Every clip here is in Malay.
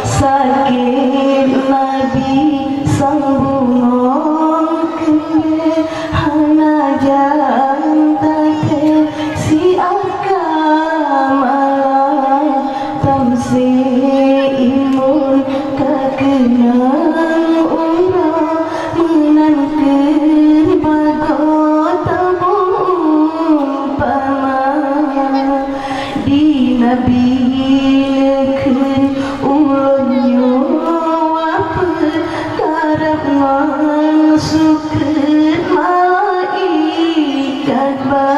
sakit Nabi sambung kene hana jantate si akamala tamsi imun kakenang ura menangkan bagot tabung pama di Nabi lekun ulunyo apa karap masukkan malaikat ba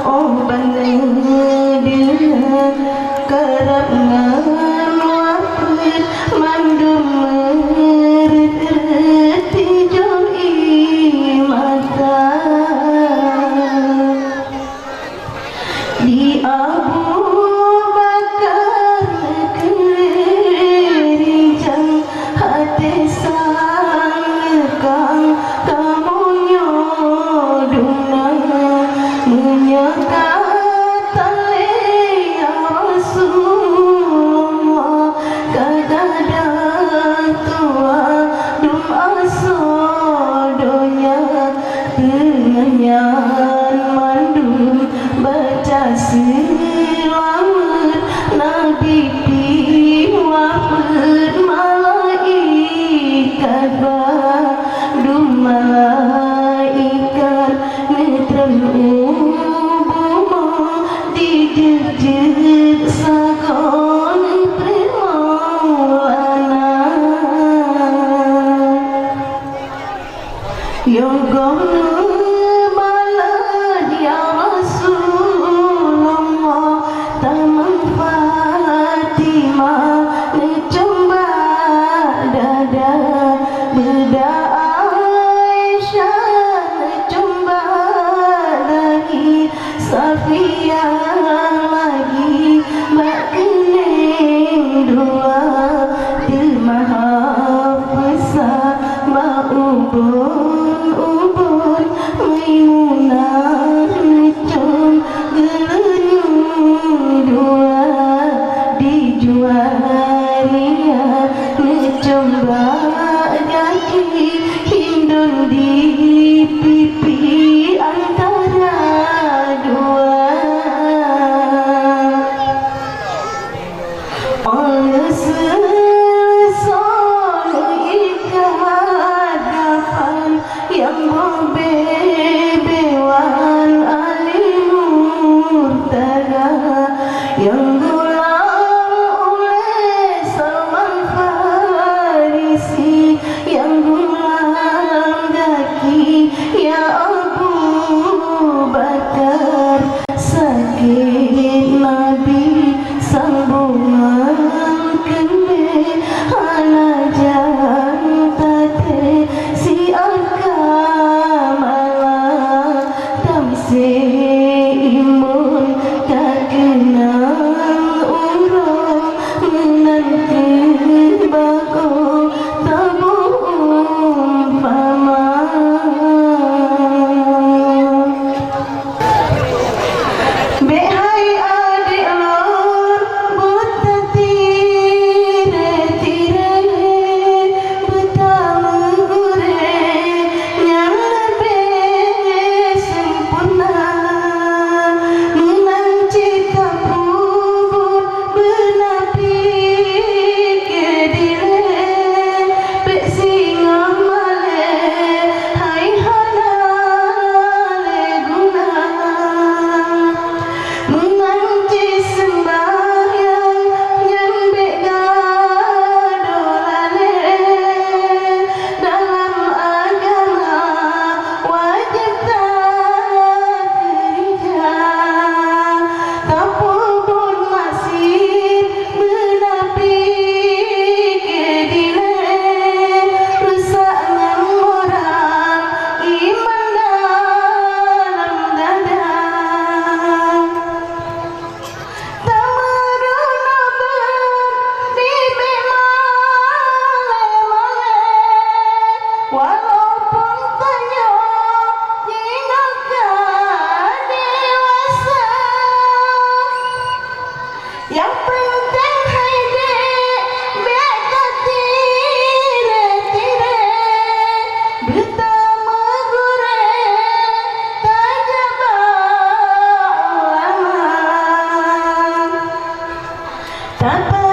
oh bandeng karap ngan wapet mandum mereti joi mata di Abu Bakar kerinjang hati sang kang tamunyo dunang menyekatan ya Rasulullah kadadang tua dum asodonya dengan mandum baca selamat Nabi piwapet malaikat badum malaikat netram ubuma dijejit sagon primaulana yogong balad ya Rasulullah tamang Fatimah necemba dada beda Aisyah necemba lagi Safiyah lagi mak kening dua Hafsah mak ubun Maimunah necem gelenyu dua dijuaria necem bagi hindun di pipi antara dua oleh yang berbebewan alimurtada yang gulam oleh Salman Farisi yang gulam daki ya Abu Bakar sakit Nabi sambungan kene Dunia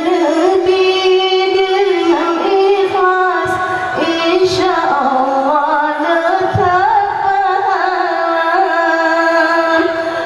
lebih